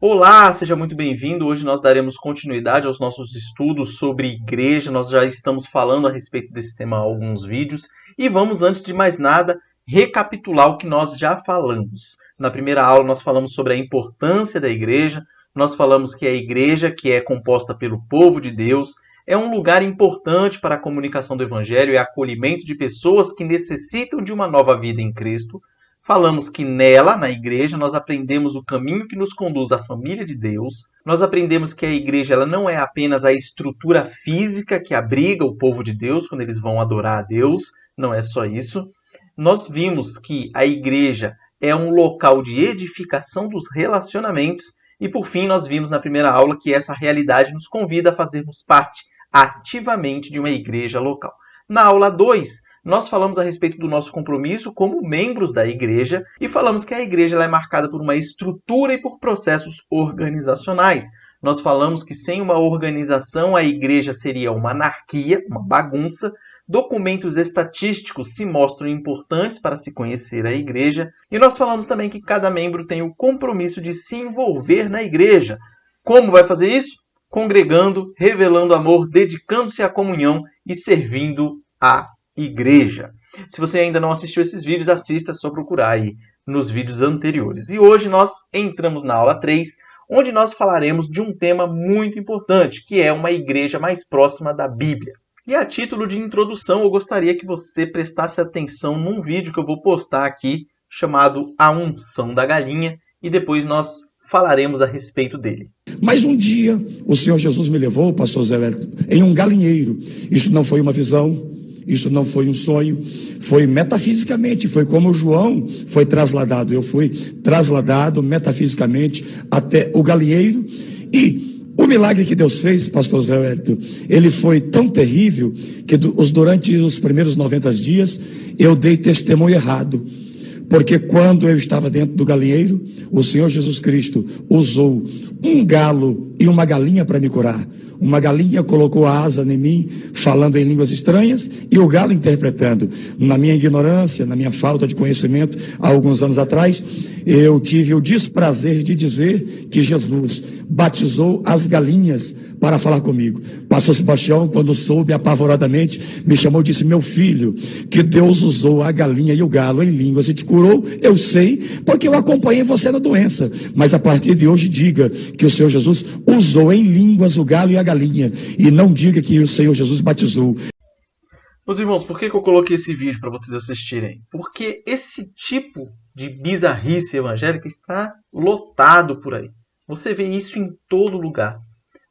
Olá, seja muito bem-vindo. Hoje nós daremos continuidade aos nossos estudos sobre igreja. Nós já estamos falando a respeito desse tema há alguns vídeos e vamos, antes de mais nada, recapitular o que nós já falamos. Na primeira aula nós falamos sobre a importância da igreja, nós falamos que a igreja, que é composta pelo povo de Deus, é um lugar importante para a comunicação do evangelho e acolhimento de pessoas que necessitam de uma nova vida em Cristo. Falamos que nela, na igreja, nós aprendemos o caminho que nos conduz à família de Deus. Nós aprendemos que a igreja ela não é apenas a estrutura física que abriga o povo de Deus quando eles vão adorar a Deus. Não é só isso. Nós vimos que a igreja é um local de edificação dos relacionamentos. E, por fim, nós vimos na primeira aula que essa realidade nos convida a fazermos parte ativamente de uma igreja local. Na aula 2, nós falamos a respeito do nosso compromisso como membros da igreja e falamos que a igreja ela é marcada por uma estrutura e por processos organizacionais. Nós falamos que sem uma organização a igreja seria uma anarquia, uma bagunça. Documentos estatísticos se mostram importantes para se conhecer a igreja. E nós falamos também que cada membro tem o compromisso de se envolver na igreja. Como vai fazer isso? Congregando, revelando amor, dedicando-se à comunhão e servindo a igreja. Se você ainda não assistiu esses vídeos, assista, é só procurar aí nos vídeos anteriores. E hoje nós entramos na aula 3, onde nós falaremos de um tema muito importante, que é uma igreja mais próxima da Bíblia. E a título de introdução, eu gostaria que você prestasse atenção num vídeo que eu vou postar aqui, chamado A Unção da Galinha, e depois nós falaremos a respeito dele. Mas um dia o Senhor Jesus me levou, pastor Zé Wellington, em um galinheiro. Isso não foi uma visão, isso não foi um sonho, foi metafisicamente, foi como João foi trasladado. Eu fui trasladado metafisicamente até o galinheiro e o milagre que Deus fez, pastor Zé Wellington, ele foi tão terrível que durante os primeiros 90 dias eu dei testemunho errado. Porque quando eu estava dentro do galinheiro, o Senhor Jesus Cristo usou um galo e uma galinha para me curar. Uma galinha colocou a asa em mim, falando em línguas estranhas, e o galo interpretando. Na minha ignorância, na minha falta de conhecimento, há alguns anos atrás, eu tive o desprazer de dizer que Jesus batizou as galinhas para falar comigo. Pastor Sebastião, quando soube apavoradamente, me chamou e disse: meu filho, que Deus usou a galinha e o galo em línguas e te curou, eu sei, porque eu acompanhei você na doença. Mas a partir de hoje diga que o Senhor Jesus usou em línguas o galo e a galinha, e não diga que o Senhor Jesus batizou. Meus irmãos, por que eu coloquei esse vídeo para vocês assistirem? Porque esse tipo de bizarrice evangélica está lotado por aí. Você vê isso em todo lugar.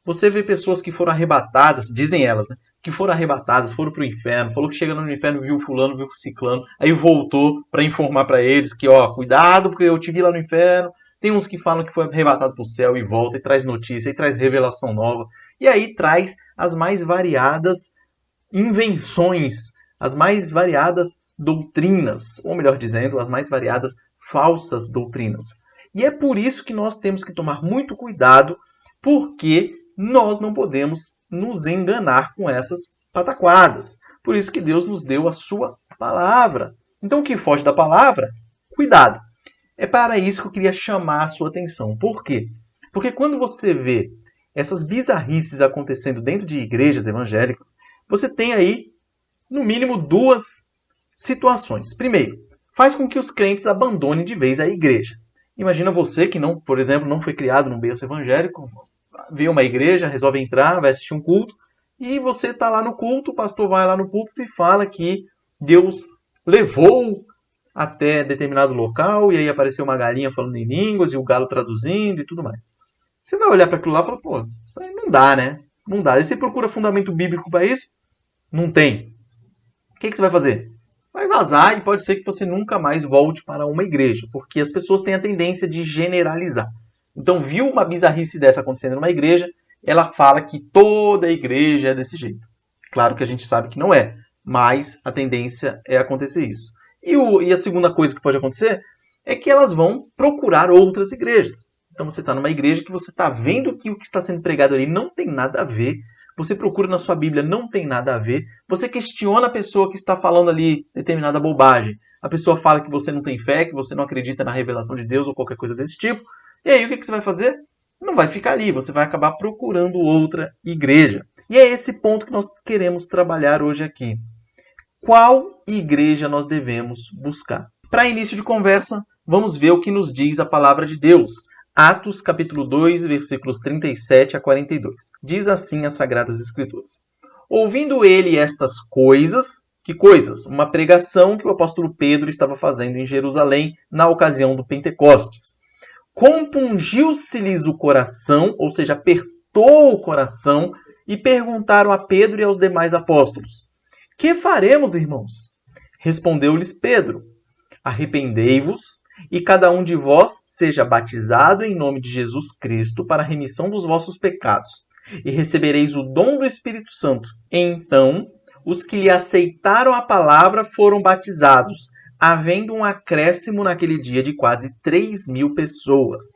Você vê pessoas que foram arrebatadas, dizem elas, né? Que foram arrebatadas, foram para o inferno, falou que chegando no inferno viu fulano, viu ciclano, aí voltou para informar para eles que, ó, cuidado porque eu te vi lá no inferno. Tem uns que falam que foi arrebatado para o céu e volta e traz notícia, e traz revelação nova. E aí traz as mais variadas invenções, as mais variadas doutrinas, ou melhor dizendo, as mais variadas falsas doutrinas. E é por isso que nós temos que tomar muito cuidado, porque nós não podemos nos enganar com essas pataquadas. Por isso que Deus nos deu a sua palavra. Então, o que foge da palavra, cuidado. É para isso que eu queria chamar a sua atenção. Por quê? Porque quando você vê essas bizarrices acontecendo dentro de igrejas evangélicas, você tem aí, no mínimo, duas situações. Primeiro, faz com que os crentes abandonem de vez a igreja. Imagina você que, não, por exemplo, não foi criado num berço evangélico, vê uma igreja, resolve entrar, vai assistir um culto, e você está lá no culto, o pastor vai lá no púlpito e fala que Deus levou até determinado local, e aí apareceu uma galinha falando em línguas, e o galo traduzindo e tudo mais. Você vai olhar para aquilo lá e falar, pô, isso aí não dá, né? Não dá. E você procura fundamento bíblico para isso? Não tem. O que você vai fazer? Vai vazar e pode ser que você nunca mais volte para uma igreja, porque as pessoas têm a tendência de generalizar. Então, viu uma bizarrice dessa acontecendo numa igreja, ela fala que toda a igreja é desse jeito. Claro que a gente sabe que não é, mas a tendência é acontecer isso. E a segunda coisa que pode acontecer é que elas vão procurar outras igrejas. Então, você está numa igreja que você está vendo que o que está sendo pregado ali não tem nada a ver. Você procura na sua Bíblia, não tem nada a ver. Você questiona a pessoa que está falando ali determinada bobagem. A pessoa fala que você não tem fé, que você não acredita na revelação de Deus ou qualquer coisa desse tipo. E aí, o que você vai fazer? não vai ficar ali, você vai acabar procurando outra igreja. E é esse ponto que nós queremos trabalhar hoje aqui. Qual igreja nós devemos buscar? Para início de conversa, vamos ver o que nos diz a palavra de Deus. Atos capítulo 2, versículos 37 a 42. Diz assim as Sagradas Escrituras. Ouvindo ele estas coisas, que coisas? Uma pregação que o apóstolo Pedro estava fazendo em Jerusalém na ocasião do Pentecostes. Compungiu-se-lhes o coração, ou seja, apertou o coração, e perguntaram a Pedro e aos demais apóstolos: que faremos, irmãos? Respondeu-lhes Pedro: arrependei-vos, e cada um de vós seja batizado em nome de Jesus Cristo para a remissão dos vossos pecados, e recebereis o dom do Espírito Santo. Então, os que lhe aceitaram a palavra foram batizados, havendo um acréscimo naquele dia de quase 3.000 pessoas.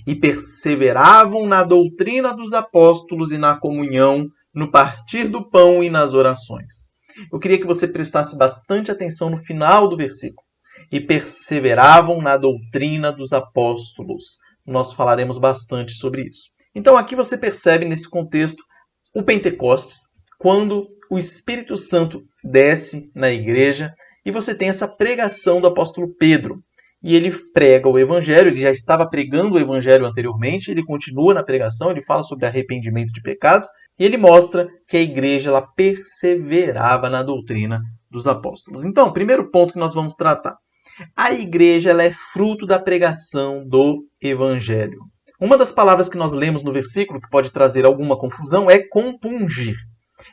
E perseveravam na doutrina dos apóstolos e na comunhão, no partir do pão e nas orações. Eu queria que você prestasse bastante atenção no final do versículo. E perseveravam na doutrina dos apóstolos. Nós falaremos bastante sobre isso. Então aqui você percebe nesse contexto o Pentecostes, quando o Espírito Santo desce na igreja e você tem essa pregação do apóstolo Pedro. E ele prega o evangelho, ele já estava pregando o evangelho anteriormente, ele continua na pregação, ele fala sobre arrependimento de pecados, e ele mostra que a igreja ela perseverava na doutrina dos apóstolos. Então, primeiro ponto que nós vamos tratar. A igreja ela é fruto da pregação do evangelho. Uma das palavras que nós lemos no versículo, que pode trazer alguma confusão, é compungir.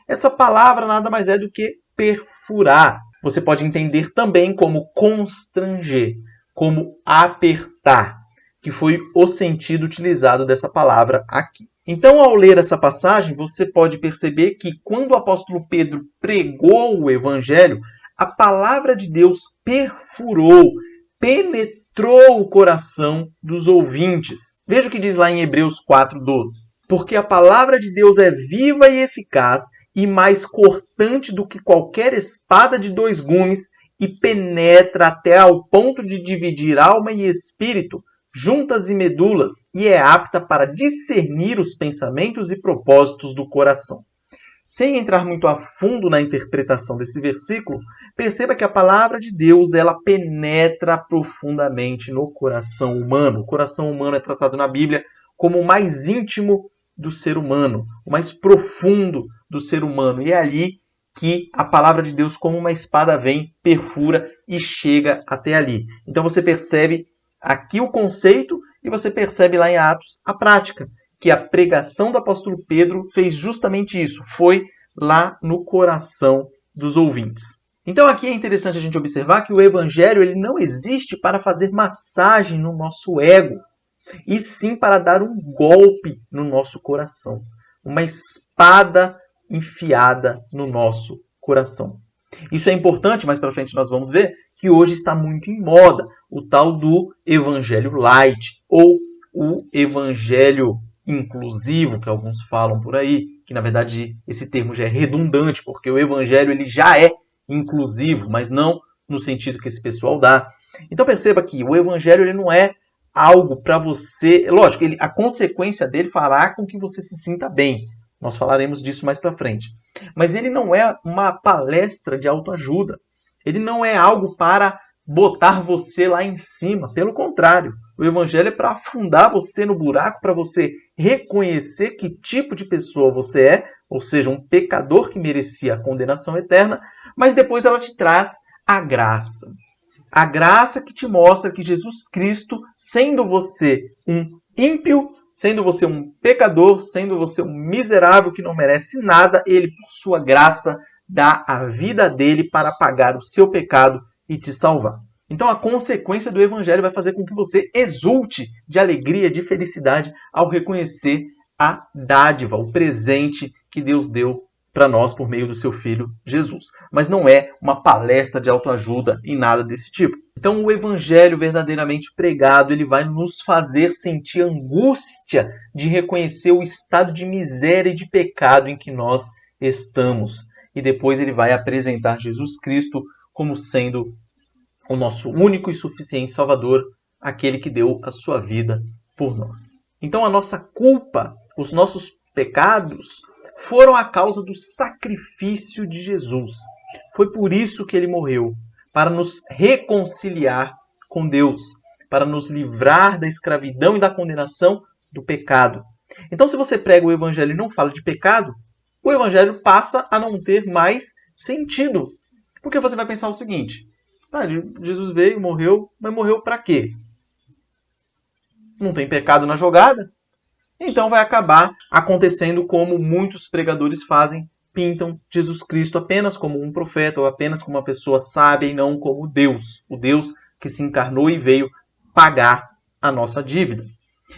Essa palavra nada mais é do que perfurar. Você pode entender também como constranger, como apertar, que foi o sentido utilizado dessa palavra aqui. Então, ao ler essa passagem, você pode perceber que quando o apóstolo Pedro pregou o evangelho, a palavra de Deus perfurou, penetrou o coração dos ouvintes. Veja o que diz lá em Hebreus 4:12. Porque a palavra de Deus é viva e eficaz e mais cortante do que qualquer espada de 2 gumes e penetra até ao ponto de dividir alma e espírito, juntas e medulas, e é apta para discernir os pensamentos e propósitos do coração. Sem entrar muito a fundo na interpretação desse versículo, perceba que a palavra de Deus ela penetra profundamente no coração humano. O coração humano é tratado na Bíblia como o mais íntimo do ser humano, o mais profundo do ser humano. E é ali que a palavra de Deus, como uma espada, vem, perfura e chega até ali. Então você percebe aqui o conceito e você percebe lá em Atos a prática, que a pregação do apóstolo Pedro fez justamente isso, foi lá no coração dos ouvintes. Então aqui é interessante a gente observar que o evangelho ele não existe para fazer massagem no nosso ego, e sim para dar um golpe no nosso coração, uma espada enfiada no nosso coração. Isso é importante, mais para frente nós vamos ver que hoje está muito em moda o tal do evangelho light ou o evangelho inclusivo, que alguns falam por aí, que na verdade esse termo já é redundante, porque o evangelho ele já é inclusivo, mas não no sentido que esse pessoal dá. Então perceba que o evangelho ele não é algo para você... Lógico, a consequência dele fará com que você se sinta bem. Nós falaremos disso mais para frente. Mas ele não é uma palestra de autoajuda. Ele não é algo para botar você lá em cima. Pelo contrário, o evangelho é para afundar você no buraco, para você reconhecer que tipo de pessoa você é, ou seja, um pecador que merecia a condenação eterna, mas depois ela te traz a graça. A graça que te mostra que Jesus Cristo, sendo você um ímpio, sendo você um pecador, sendo você um miserável que não merece nada, ele, por sua graça, dá a vida dele para pagar o seu pecado e te salvar. Então a consequência do evangelho vai fazer com que você exulte de alegria, de felicidade ao reconhecer a dádiva, o presente que Deus deu para nós por meio do seu Filho Jesus. Mas não é uma palestra de autoajuda e nada desse tipo. Então o evangelho verdadeiramente pregado, ele vai nos fazer sentir angústia de reconhecer o estado de miséria e de pecado em que nós estamos. E depois ele vai apresentar Jesus Cristo como sendo o nosso único e suficiente Salvador, aquele que deu a sua vida por nós. Então a nossa culpa, os nossos pecados, foram a causa do sacrifício de Jesus. Foi por isso que ele morreu, para nos reconciliar com Deus, para nos livrar da escravidão e da condenação do pecado. Então, se você prega o Evangelho e não fala de pecado, o Evangelho passa a não ter mais sentido. Porque você vai pensar o seguinte: Jesus veio, morreu, mas morreu para quê? Não tem pecado na jogada? Então vai acabar acontecendo como muitos pregadores fazem, pintam Jesus Cristo apenas como um profeta ou apenas como uma pessoa sábia e não como Deus, o Deus que se encarnou e veio pagar a nossa dívida.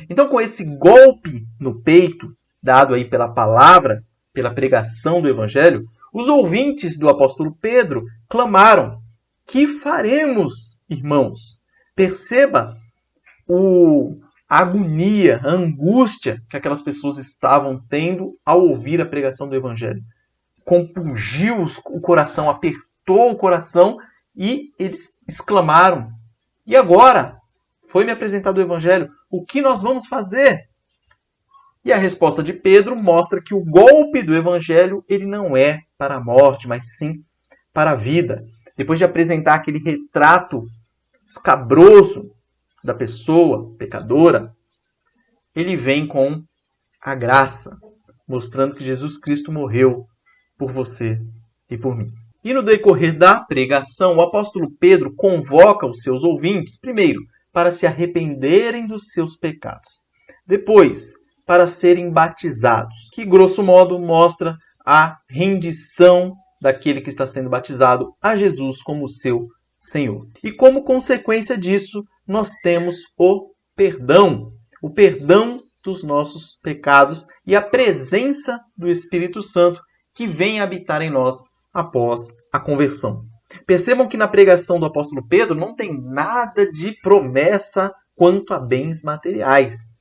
Então, com esse golpe no peito, dado aí pela palavra, pela pregação do Evangelho, os ouvintes do apóstolo Pedro clamaram: que faremos, irmãos? Perceba a agonia, a angústia que aquelas pessoas estavam tendo ao ouvir a pregação do Evangelho. Compungiu o coração, apertou o coração e eles exclamaram: e agora? Foi me apresentado o Evangelho, o que nós vamos fazer? E a resposta de Pedro mostra que o golpe do Evangelho ele não é para a morte, mas sim para a vida. Depois de apresentar aquele retrato escabroso da pessoa pecadora, ele vem com a graça, mostrando que Jesus Cristo morreu por você e por mim. E no decorrer da pregação, o apóstolo Pedro convoca os seus ouvintes, primeiro, para se arrependerem dos seus pecados. Depois, para serem batizados, que grosso modo mostra a rendição daquele que está sendo batizado a Jesus como seu Senhor. E como consequência disso, nós temos o perdão dos nossos pecados e a presença do Espírito Santo que vem habitar em nós após a conversão. Percebam que na pregação do apóstolo Pedro não tem nada de promessa quanto a bens materiais.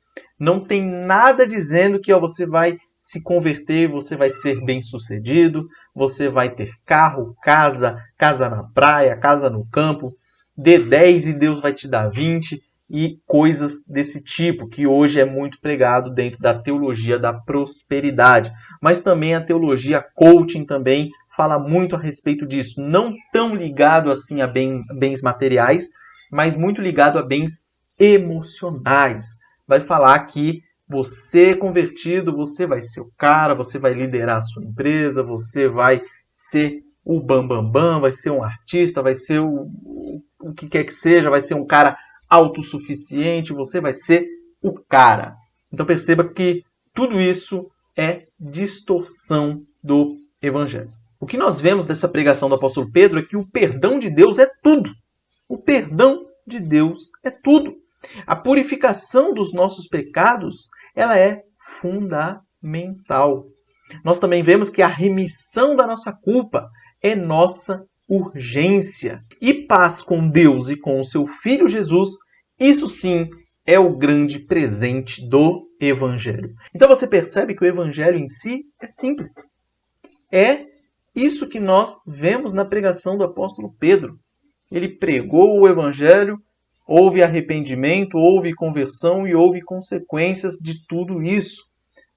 Não tem nada dizendo que você vai se converter, você vai ser bem-sucedido, você vai ter carro, casa na praia, casa no campo, dê 10 e Deus vai te dar 20 e coisas desse tipo, que hoje é muito pregado dentro da teologia da prosperidade. Mas também a teologia coaching também fala muito a respeito disso, não tão ligado assim a bens materiais, mas muito ligado a bens emocionais. Vai falar que você convertido, você vai ser o cara, você vai liderar a sua empresa, você vai ser o bambambam, vai ser um artista, vai ser o que quer que seja, vai ser um cara autossuficiente, você vai ser o cara. Então perceba que tudo isso é distorção do Evangelho. O que nós vemos dessa pregação do apóstolo Pedro é que o perdão de Deus é tudo. O perdão de Deus é tudo. A purificação dos nossos pecados, ela é fundamental. Nós também vemos que a remissão da nossa culpa é nossa urgência. E paz com Deus e com o seu Filho Jesus, isso sim é o grande presente do Evangelho. Então você percebe que o Evangelho em si é simples. É isso que nós vemos na pregação do apóstolo Pedro. Ele pregou o Evangelho, houve arrependimento, houve conversão e houve consequências de tudo isso.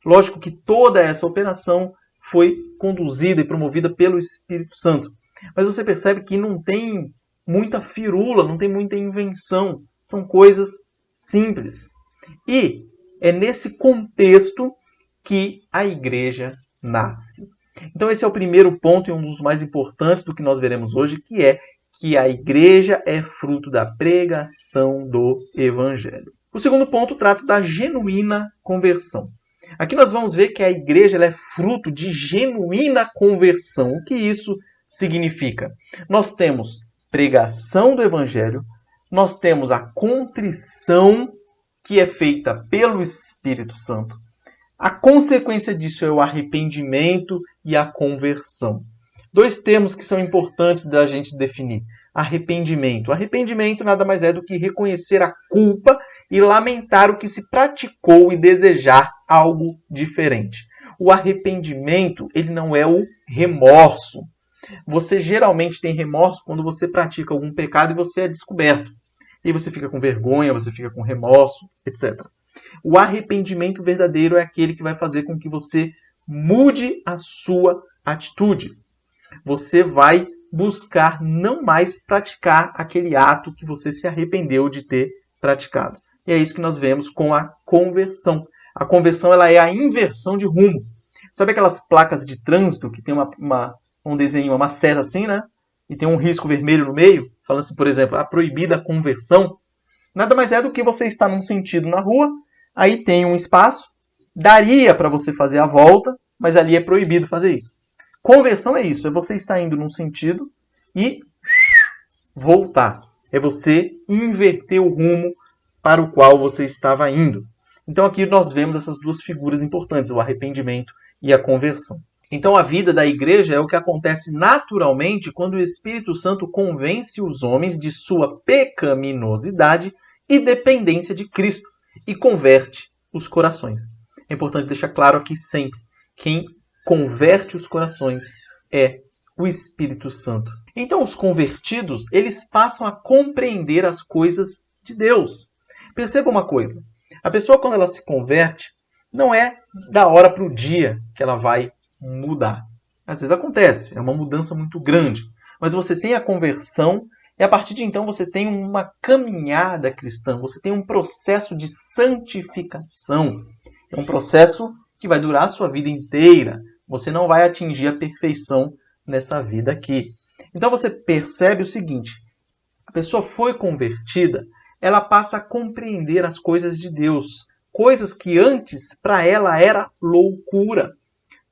Lógico que toda essa operação foi conduzida e promovida pelo Espírito Santo. Mas você percebe que não tem muita firula, não tem muita invenção. São coisas simples. E é nesse contexto que a igreja nasce. Então esse é o primeiro ponto e um dos mais importantes do que nós veremos hoje, que é que a igreja é fruto da pregação do Evangelho. O segundo ponto trata da genuína conversão. Aqui nós vamos ver que a igreja ela é fruto de genuína conversão. O que isso significa? Nós temos pregação do Evangelho, nós temos a contrição que é feita pelo Espírito Santo. A consequência disso é o arrependimento e a conversão. Dois termos que são importantes da gente definir. Arrependimento. Arrependimento nada mais é do que reconhecer a culpa e lamentar o que se praticou e desejar algo diferente. O arrependimento, ele não é o remorso. Você geralmente tem remorso quando você pratica algum pecado e você é descoberto. E você fica com vergonha, você fica com remorso, etc. O arrependimento verdadeiro é aquele que vai fazer com que você mude a sua atitude. Você vai buscar não mais praticar aquele ato que você se arrependeu de ter praticado. E é isso que nós vemos com a conversão. A conversão ela é a inversão de rumo. Sabe aquelas placas de trânsito que tem um desenho, uma seta assim, né? E tem um risco vermelho no meio, falando assim, por exemplo, a proibida conversão. Nada mais é do que você estar num sentido na rua, aí tem um espaço, daria para você fazer a volta, mas ali é proibido fazer isso. Conversão é isso, é você estar indo num sentido e voltar. É você inverter o rumo para o qual você estava indo. Então aqui nós vemos essas duas figuras importantes, o arrependimento e a conversão. Então a vida da igreja é o que acontece naturalmente quando o Espírito Santo convence os homens de sua pecaminosidade e dependência de Cristo e converte os corações. É importante deixar claro aqui sempre, quem converte os corações é o Espírito Santo. Então os convertidos, eles passam a compreender as coisas de Deus. Perceba uma coisa, a pessoa quando ela se converte, não é da hora para o dia que ela vai mudar. Às vezes acontece, é uma mudança muito grande. Mas você tem a conversão e a partir de então você tem uma caminhada cristã, você tem um processo de santificação. É um processo que vai durar a sua vida inteira. Você não vai atingir a perfeição nessa vida aqui. Então você percebe o seguinte, a pessoa foi convertida, ela passa a compreender as coisas de Deus, coisas que antes para ela era loucura.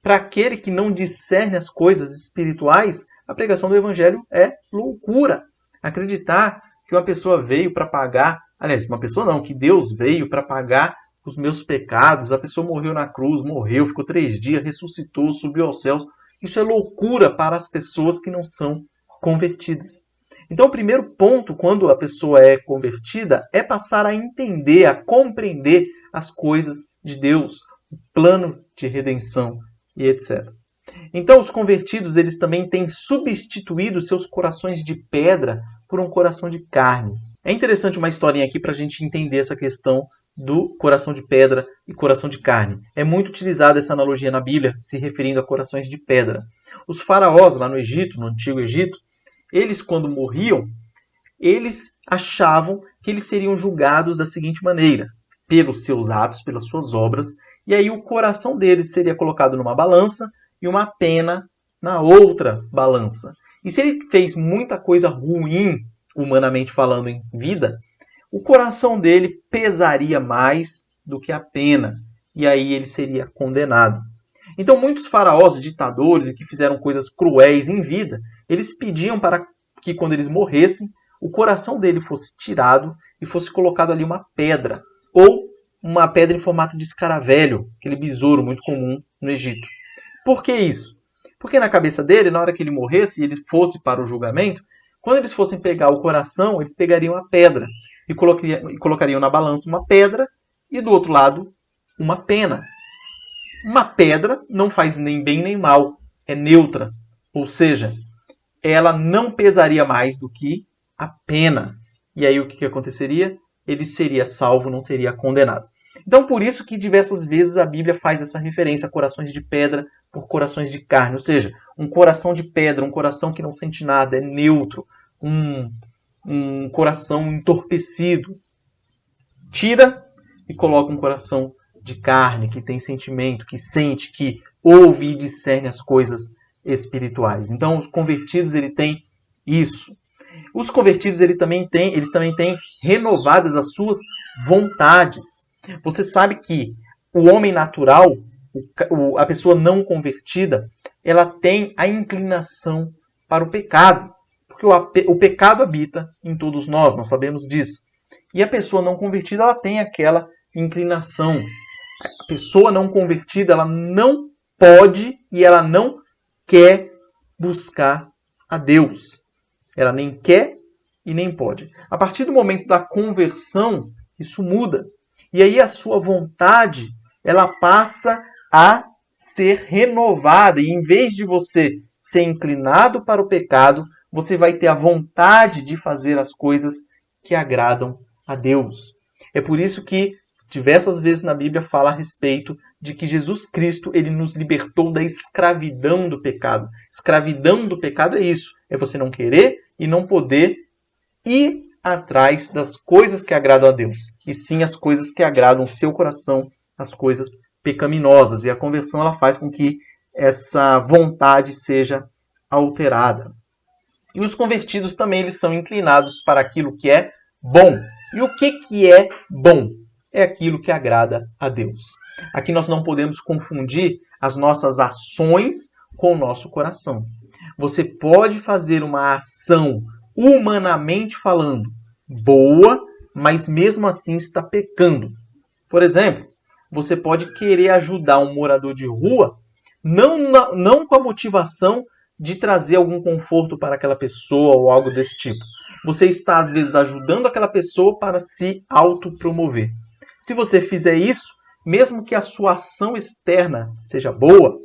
Para aquele que não discerne as coisas espirituais, a pregação do Evangelho é loucura. Acreditar que uma pessoa veio para pagar, aliás, uma pessoa não, que Deus veio para pagar os meus pecados, a pessoa morreu na cruz, morreu, ficou 3 dias, ressuscitou, subiu aos céus. Isso é loucura para as pessoas que não são convertidas. Então, o primeiro ponto, quando a pessoa é convertida, é passar a entender, a compreender as coisas de Deus, o plano de redenção e etc. Então, os convertidos, eles também têm substituído seus corações de pedra por um coração de carne. É interessante uma historinha aqui para a gente entender essa questão do coração de pedra e coração de carne. É muito utilizada essa analogia na Bíblia, se referindo a corações de pedra. Os faraós lá no Egito, no Antigo Egito, eles quando morriam, eles achavam que eles seriam julgados da seguinte maneira, pelos seus atos, pelas suas obras, e aí o coração deles seria colocado numa balança e uma pena na outra balança. E se ele fez muita coisa ruim, humanamente falando, em vida, o coração dele pesaria mais do que a pena, e aí ele seria condenado. Então muitos faraós, ditadores e que fizeram coisas cruéis em vida, eles pediam para que quando eles morressem, o coração dele fosse tirado e fosse colocado ali uma pedra, ou uma pedra em formato de escaravelho, aquele besouro muito comum no Egito. Por que isso? Porque na cabeça dele, na hora que ele morresse e ele fosse para o julgamento, quando eles fossem pegar o coração, eles pegariam a pedra e colocariam na balança uma pedra e do outro lado uma pena. Uma pedra não faz nem bem nem mal, é neutra, ou seja, ela não pesaria mais do que a pena. E aí o que aconteceria? Ele seria salvo, não seria condenado. Então por isso que diversas vezes a Bíblia faz essa referência a corações de pedra por corações de carne. Ou seja, um coração de pedra, um coração que não sente nada, é neutro, um coração entorpecido. Tira e coloca um coração de carne, que tem sentimento, que sente, que ouve e discerne as coisas espirituais. Então os convertidos ele tem isso. Os convertidos eles também têm renovadas as suas vontades. Você sabe que o homem natural, a pessoa não convertida, ela tem a inclinação para o pecado. Porque o pecado habita em todos nós sabemos disso. E a pessoa não convertida, ela tem aquela inclinação. A pessoa não convertida, ela não pode e ela não quer buscar a Deus. Ela nem quer e nem pode. A partir do momento da conversão, isso muda. E aí a sua vontade, ela passa a ser renovada. E em vez de você ser inclinado para o pecado, você vai ter a vontade de fazer as coisas que agradam a Deus. É por isso que diversas vezes na Bíblia fala a respeito de que Jesus Cristo ele nos libertou da escravidão do pecado. Escravidão do pecado é isso, é você não querer e não poder ir atrás das coisas que agradam a Deus, e sim as coisas que agradam o seu coração, as coisas pecaminosas. E a conversão ela faz com que essa vontade seja alterada. E os convertidos também eles são inclinados para aquilo que é bom. E o que é bom? É aquilo que agrada a Deus. Aqui nós não podemos confundir as nossas ações com o nosso coração. Você pode fazer uma ação, humanamente falando, boa, mas mesmo assim está pecando. Por exemplo, você pode querer ajudar um morador de rua, não com a motivação de trazer algum conforto para aquela pessoa ou algo desse tipo. Você está, às vezes, ajudando aquela pessoa para se autopromover. Se você fizer isso, mesmo que a sua ação externa seja boa,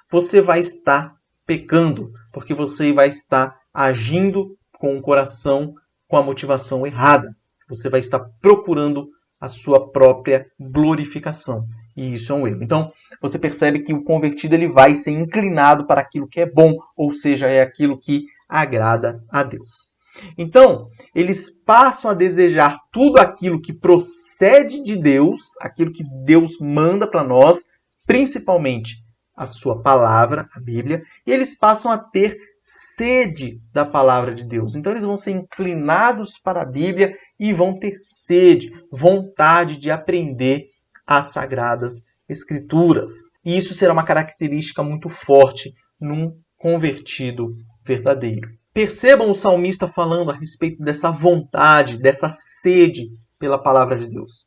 você vai estar pecando, porque você vai estar agindo com o coração, com a motivação errada. Você vai estar procurando a sua própria glorificação. E isso é um erro. Então, você percebe que o convertido ele vai ser inclinado para aquilo que é bom, ou seja, é aquilo que agrada a Deus. Então, eles passam a desejar tudo aquilo que procede de Deus, aquilo que Deus manda para nós, principalmente a sua palavra, a Bíblia, e eles passam a ter sede da palavra de Deus. Então, eles vão ser inclinados para a Bíblia e vão ter sede, vontade de aprender as Sagradas Escrituras. E isso será uma característica muito forte num convertido verdadeiro. Percebam o salmista falando a respeito dessa vontade, dessa sede pela palavra de Deus.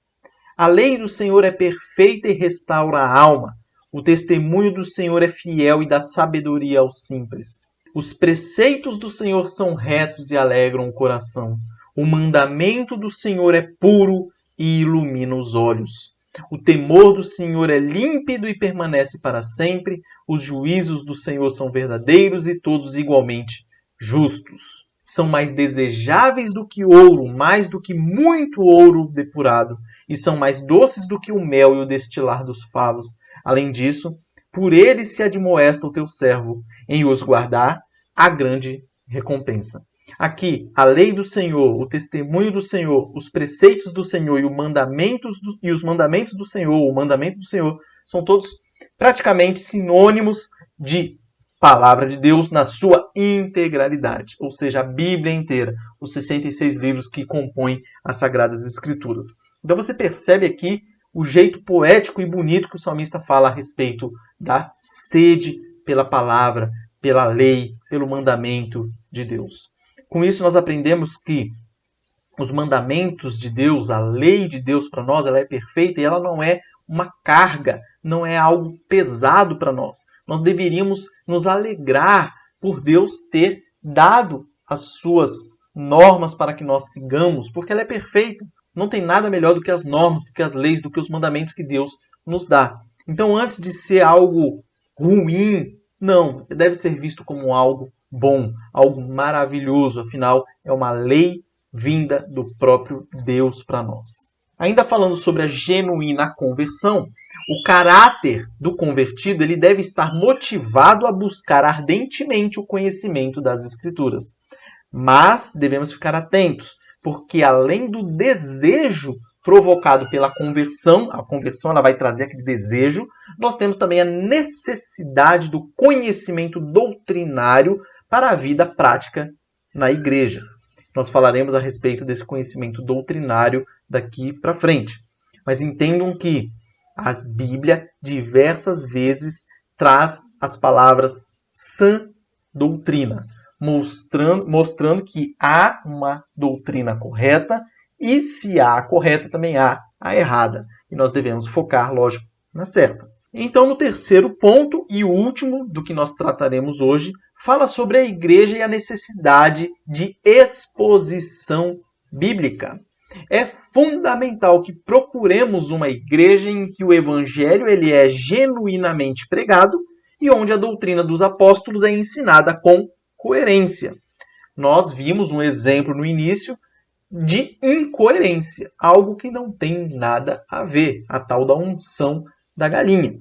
A lei do Senhor é perfeita e restaura a alma. O testemunho do Senhor é fiel e dá sabedoria aos simples. Os preceitos do Senhor são retos e alegram o coração. O mandamento do Senhor é puro e ilumina os olhos. O temor do Senhor é límpido e permanece para sempre. Os juízos do Senhor são verdadeiros e todos igualmente justos. São mais desejáveis do que ouro, mais do que muito ouro depurado, e são mais doces do que o mel e o destilar dos favos. Além disso, por eles se admoesta o teu servo, em os guardar a grande recompensa. Aqui, a lei do Senhor, o testemunho do Senhor, os preceitos do Senhor e os mandamentos do Senhor, o mandamento do Senhor, são todos praticamente sinônimos de palavra de Deus na sua integralidade, ou seja, a Bíblia inteira, os 66 livros que compõem as Sagradas Escrituras. Então você percebe aqui o jeito poético e bonito que o salmista fala a respeito da sede pela palavra, pela lei, pelo mandamento de Deus. Com isso nós aprendemos que os mandamentos de Deus, a lei de Deus para nós, ela é perfeita e ela não é uma carga, não é algo pesado para nós. Nós deveríamos nos alegrar por Deus ter dado as suas normas para que nós sigamos, porque ela é perfeita. Não tem nada melhor do que as normas, do que as leis, do que os mandamentos que Deus nos dá. Então, antes de ser algo ruim, não, deve ser visto como algo bom, algo maravilhoso. Afinal, é uma lei vinda do próprio Deus para nós. Ainda falando sobre a genuína conversão, o caráter do convertido ele deve estar motivado a buscar ardentemente o conhecimento das Escrituras. Mas devemos ficar atentos, porque além do desejo provocado pela conversão, a conversão ela vai trazer aquele desejo, nós temos também a necessidade do conhecimento doutrinário para a vida prática na igreja. Nós falaremos a respeito desse conhecimento doutrinário daqui para frente. Mas entendam que a Bíblia diversas vezes traz as palavras sã doutrina, mostrando que há uma doutrina correta e se há a correta também há a errada. E nós devemos focar, lógico, na certa. Então, no terceiro ponto e último do que nós trataremos hoje, fala sobre a igreja e a necessidade de exposição bíblica. É fundamental que procuremos uma igreja em que o evangelho ele é genuinamente pregado e onde a doutrina dos apóstolos é ensinada com coerência. Nós vimos um exemplo no início de incoerência, algo que não tem nada a ver, a tal da unção da galinha.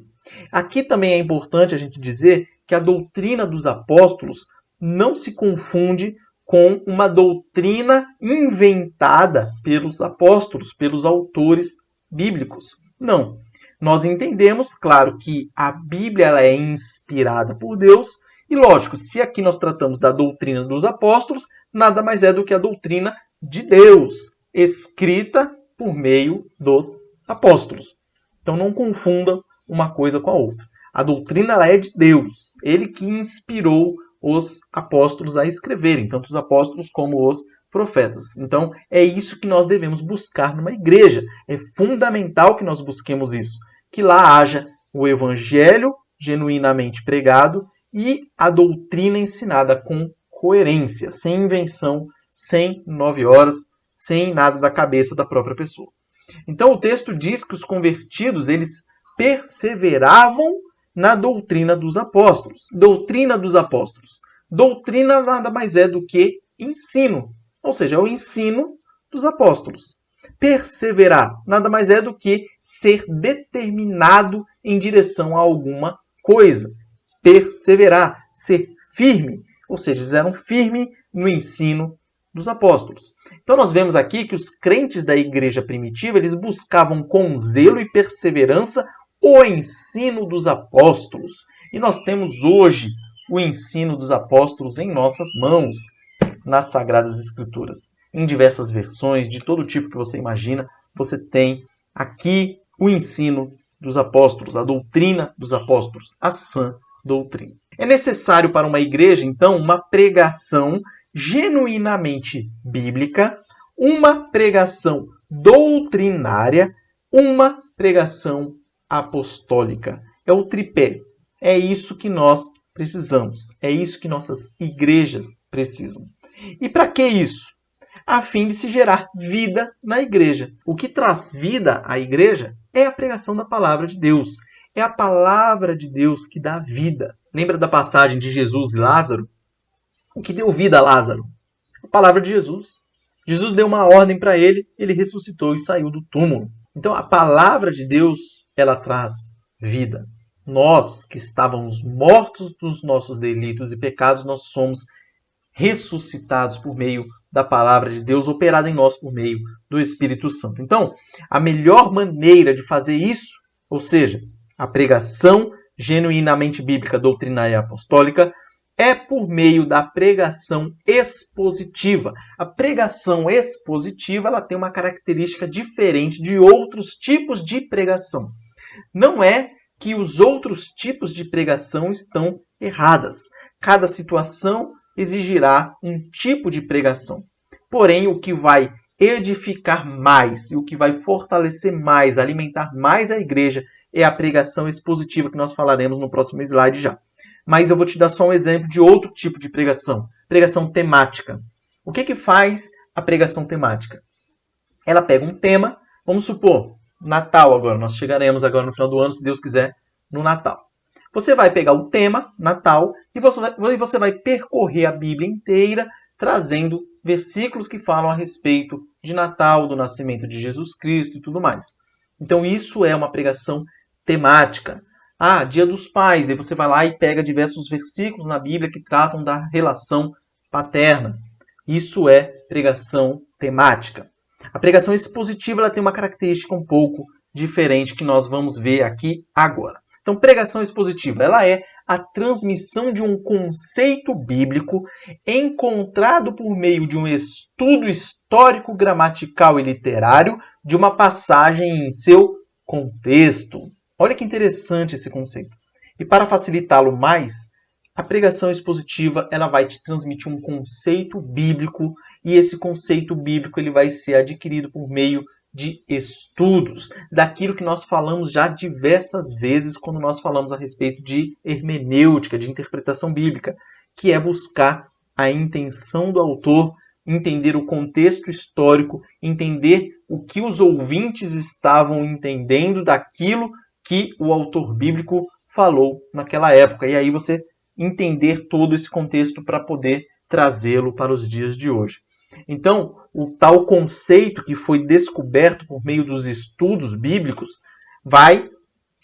Aqui também é importante a gente dizer que a doutrina dos apóstolos não se confunde com uma doutrina inventada pelos apóstolos, pelos autores bíblicos. Não. Nós entendemos, claro, que a Bíblia ela é inspirada por Deus, e lógico, se aqui nós tratamos da doutrina dos apóstolos, nada mais é do que a doutrina de Deus, escrita por meio dos apóstolos. Então não confundam uma coisa com a outra. A doutrina ela é de Deus, ele que inspirou os apóstolos a escreverem, tanto os apóstolos como os profetas. Então é isso que nós devemos buscar numa igreja. É fundamental que nós busquemos isso, que lá haja o evangelho genuinamente pregado e a doutrina ensinada com coerência, sem invenção, sem 9 horas, sem nada da cabeça da própria pessoa. Então o texto diz que os convertidos, eles perseveravam na doutrina dos apóstolos. Doutrina dos apóstolos. Doutrina nada mais é do que ensino, ou seja, é o ensino dos apóstolos. Perseverar nada mais é do que ser determinado em direção a alguma coisa. Perseverar, ser firme, ou seja, eles eram firmes no ensino dos apóstolos. Então nós vemos aqui que os crentes da igreja primitiva, eles buscavam com zelo e perseverança o ensino dos apóstolos. E nós temos hoje o ensino dos apóstolos em nossas mãos, nas Sagradas Escrituras. Em diversas versões, de todo tipo que você imagina, você tem aqui o ensino dos apóstolos, a doutrina dos apóstolos, a sã doutrina. É necessário para uma igreja, então, uma pregação genuinamente bíblica, uma pregação doutrinária, uma pregação apostólica. É o tripé. É isso que nós precisamos. É isso que nossas igrejas precisam. E para que isso? A fim de se gerar vida na igreja. O que traz vida à igreja é a pregação da palavra de Deus. É a palavra de Deus que dá vida. Lembra da passagem de Jesus e Lázaro? O que deu vida a Lázaro? A palavra de Jesus. Jesus deu uma ordem para ele, ele ressuscitou e saiu do túmulo. Então a palavra de Deus, ela traz vida. Nós que estávamos mortos dos nossos delitos e pecados, nós somos ressuscitados por meio da palavra de Deus, operada em nós por meio do Espírito Santo. Então, a melhor maneira de fazer isso, ou seja, a pregação genuinamente bíblica, doutrinária e apostólica, é por meio da pregação expositiva. A pregação expositiva ela tem uma característica diferente de outros tipos de pregação. Não é que os outros tipos de pregação estão erradas. Cada situação exigirá um tipo de pregação. Porém, o que vai edificar mais e o que vai fortalecer mais, alimentar mais a igreja é a pregação expositiva, que nós falaremos no próximo slide já. Mas eu vou te dar só um exemplo de outro tipo de pregação. Pregação temática. O que faz a pregação temática? Ela pega um tema, vamos supor, Natal agora. Nós chegaremos agora no final do ano, se Deus quiser, no Natal. Você vai pegar o tema, Natal, e você vai percorrer a Bíblia inteira, trazendo versículos que falam a respeito de Natal, do nascimento de Jesus Cristo e tudo mais. Então isso é uma pregação temática. Ah, Dia dos Pais, daí você vai lá e pega diversos versículos na Bíblia que tratam da relação paterna. Isso é pregação temática. A pregação expositiva ela tem uma característica um pouco diferente que nós vamos ver aqui agora. Então, pregação expositiva ela é a transmissão de um conceito bíblico encontrado por meio de um estudo histórico, gramatical e literário de uma passagem em seu contexto. Olha que interessante esse conceito. E para facilitá-lo mais, a pregação expositiva ela vai te transmitir um conceito bíblico e esse conceito bíblico ele vai ser adquirido por meio de estudos, daquilo que nós falamos já diversas vezes quando nós falamos a respeito de hermenêutica, de interpretação bíblica, que é buscar a intenção do autor, entender o contexto histórico, entender o que os ouvintes estavam entendendo daquilo que o autor bíblico falou naquela época. E aí você entender todo esse contexto para poder trazê-lo para os dias de hoje. Então, o tal conceito que foi descoberto por meio dos estudos bíblicos vai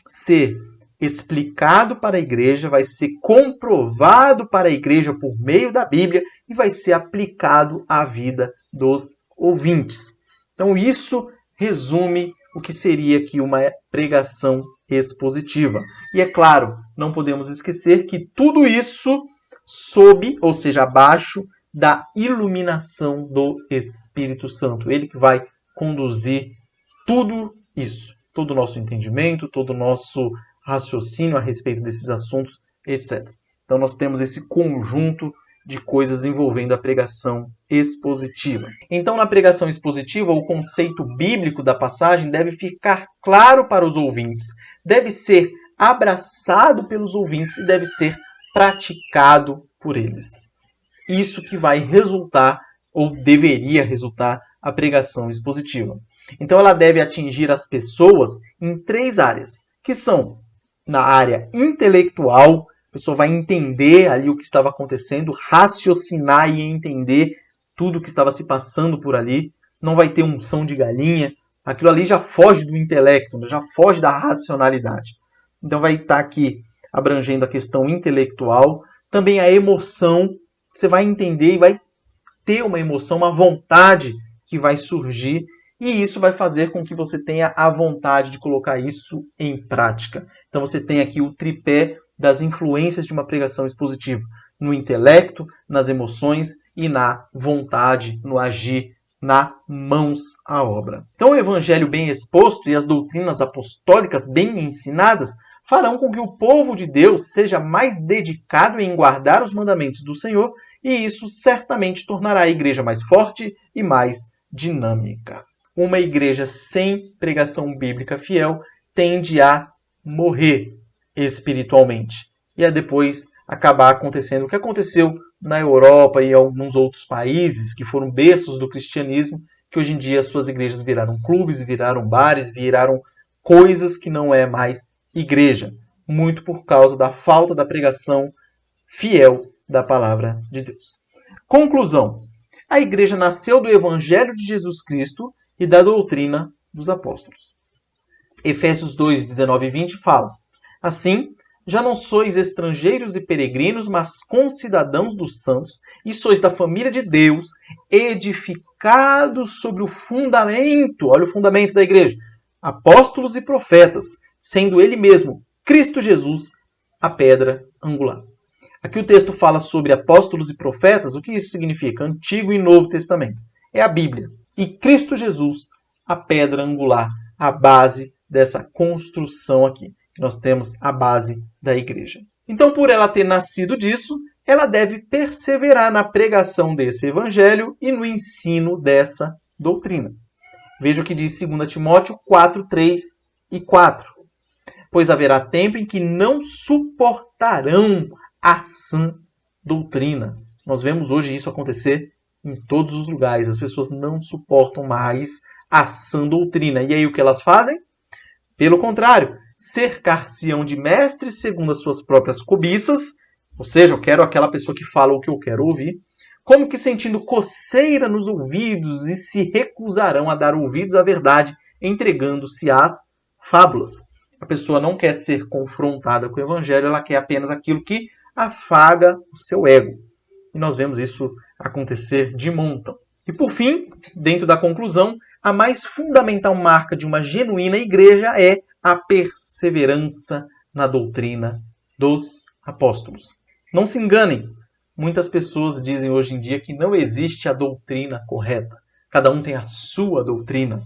ser explicado para a igreja, vai ser comprovado para a igreja por meio da Bíblia e vai ser aplicado à vida dos ouvintes. Então, isso resume o que seria aqui uma pregação expositiva. E é claro, não podemos esquecer que tudo isso sob, ou seja, abaixo da iluminação do Espírito Santo. Ele que vai conduzir tudo isso, todo o nosso entendimento, todo o nosso raciocínio a respeito desses assuntos, etc. Então nós temos esse conjunto de coisas envolvendo a pregação expositiva. Então, na pregação expositiva, o conceito bíblico da passagem deve ficar claro para os ouvintes, deve ser abraçado pelos ouvintes e deve ser praticado por eles. Isso que vai resultar, ou deveria resultar, a pregação expositiva. Então, ela deve atingir as pessoas em 3 áreas, que são na área intelectual. A pessoa vai entender ali o que estava acontecendo, raciocinar e entender tudo o que estava se passando por ali. Não vai ter unção de galinha. Aquilo ali já foge do intelecto, já foge da racionalidade. Então vai estar aqui abrangendo a questão intelectual. Também a emoção. Você vai entender e vai ter uma emoção, uma vontade que vai surgir. E isso vai fazer com que você tenha a vontade de colocar isso em prática. Então você tem aqui o tripé das influências de uma pregação expositiva. No intelecto, nas emoções e na vontade, no agir, na mãos à obra. Então o evangelho bem exposto e as doutrinas apostólicas bem ensinadas farão com que o povo de Deus seja mais dedicado em guardar os mandamentos do Senhor, e isso certamente tornará a igreja mais forte e mais dinâmica. Uma igreja sem pregação bíblica fiel tende a morrer espiritualmente. E a depois acabar acontecendo o que aconteceu na Europa e em alguns outros países que foram berços do cristianismo, que hoje em dia suas igrejas viraram clubes, viraram bares, viraram coisas que não é mais igreja. Muito por causa da falta da pregação fiel da palavra de Deus. Conclusão. A igreja nasceu do Evangelho de Jesus Cristo e da doutrina dos apóstolos. Efésios 2, 19 e 20 fala: assim, já não sois estrangeiros e peregrinos, mas concidadãos dos santos, e sois da família de Deus, edificados sobre o fundamento, olha o fundamento da igreja, apóstolos e profetas, sendo ele mesmo, Cristo Jesus, a pedra angular. Aqui o texto fala sobre apóstolos e profetas. O que isso significa? Antigo e Novo Testamento. É a Bíblia. E Cristo Jesus, a pedra angular, a base dessa construção aqui. Nós temos a base da igreja. Então, por ela ter nascido disso, ela deve perseverar na pregação desse evangelho e no ensino dessa doutrina. Veja o que diz 2 Timóteo 4, 3 e 4. Pois haverá tempo em que não suportarão a sã doutrina. Nós vemos hoje isso acontecer em todos os lugares. As pessoas não suportam mais a sã doutrina. E aí o que elas fazem? Pelo contrário, cercar-se-ão de mestres segundo as suas próprias cobiças, ou seja, eu quero aquela pessoa que fala o que eu quero ouvir, como que sentindo coceira nos ouvidos, e se recusarão a dar ouvidos à verdade, entregando-se às fábulas. A pessoa não quer ser confrontada com o evangelho, ela quer apenas aquilo que afaga o seu ego. E nós vemos isso acontecer de montão. E por fim, dentro da conclusão, a mais fundamental marca de uma genuína igreja é a perseverança na doutrina dos apóstolos. Não se enganem, muitas pessoas dizem hoje em dia que não existe a doutrina correta. Cada um tem a sua doutrina.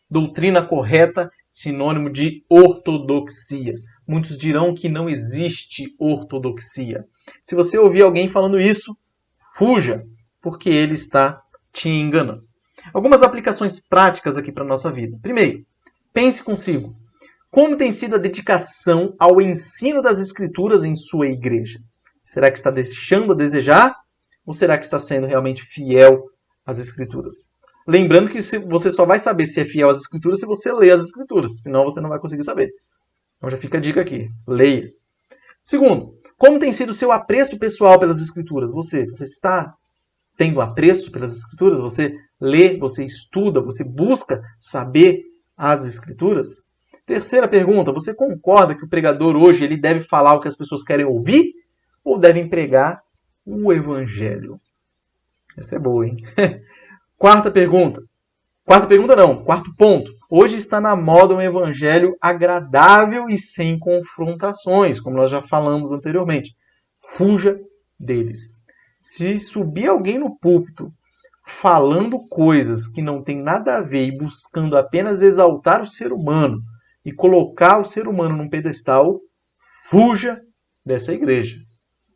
Doutrina correta, sinônimo de ortodoxia. Muitos dirão que não existe ortodoxia. Se você ouvir alguém falando isso, fuja, porque ele está te enganando. Algumas aplicações práticas aqui para a nossa vida. Primeiro, pense consigo. Como tem sido a dedicação ao ensino das Escrituras em sua igreja? Será que está deixando a desejar? Ou será que está sendo realmente fiel às Escrituras? Lembrando que você só vai saber se é fiel às Escrituras se você ler as Escrituras. Senão você não vai conseguir saber. Então já fica a dica aqui. Leia. Segundo, como tem sido o seu apreço pessoal pelas Escrituras? Você está tendo apreço pelas Escrituras? Você lê, você estuda, você busca saber as Escrituras? Terceira pergunta, você concorda que o pregador hoje ele deve falar o que as pessoas querem ouvir ou devem pregar o Evangelho? Essa é boa, hein? Quarta pergunta. Quarta pergunta não, quarto ponto. Hoje está na moda um evangelho agradável e sem confrontações, como nós já falamos anteriormente. Fuja deles. Se subir alguém no púlpito falando coisas que não tem nada a ver e buscando apenas exaltar o ser humano e colocar o ser humano num pedestal, fuja dessa igreja.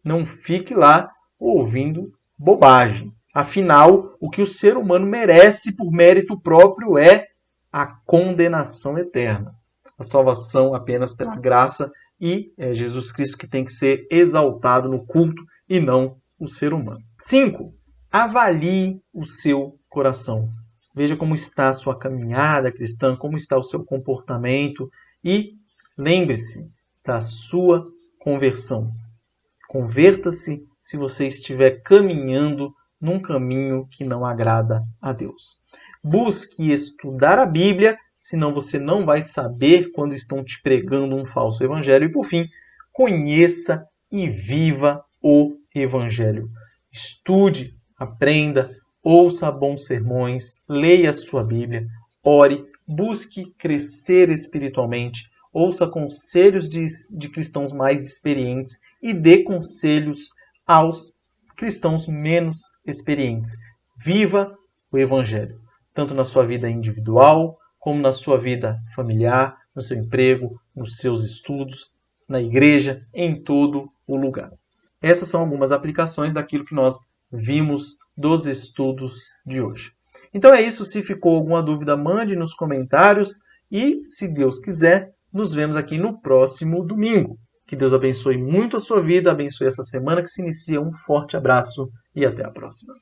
Não fique lá ouvindo bobagem. Afinal, o que o ser humano merece por mérito próprio é a condenação eterna. A salvação apenas pela graça e é Jesus Cristo que tem que ser exaltado no culto e não o ser humano. 5. Avalie o seu coração. Veja como está a sua caminhada cristã, como está o seu comportamento e lembre-se da sua conversão. Converta-se se você estiver caminhando num caminho que não agrada a Deus. Busque estudar a Bíblia, senão você não vai saber quando estão te pregando um falso evangelho. E por fim, conheça e viva o evangelho. Estude, aprenda, ouça bons sermões, leia a sua Bíblia, ore, busque crescer espiritualmente, ouça conselhos de cristãos mais experientes e dê conselhos aos cristãos menos experientes. Viva o Evangelho, tanto na sua vida individual, como na sua vida familiar, no seu emprego, nos seus estudos, na igreja, em todo o lugar. Essas são algumas aplicações daquilo que nós vimos dos estudos de hoje. Então é isso. Se ficou alguma dúvida, mande nos comentários e, se Deus quiser, nos vemos aqui no próximo domingo. Que Deus abençoe muito a sua vida, abençoe essa semana que se inicia. Um forte abraço e até a próxima.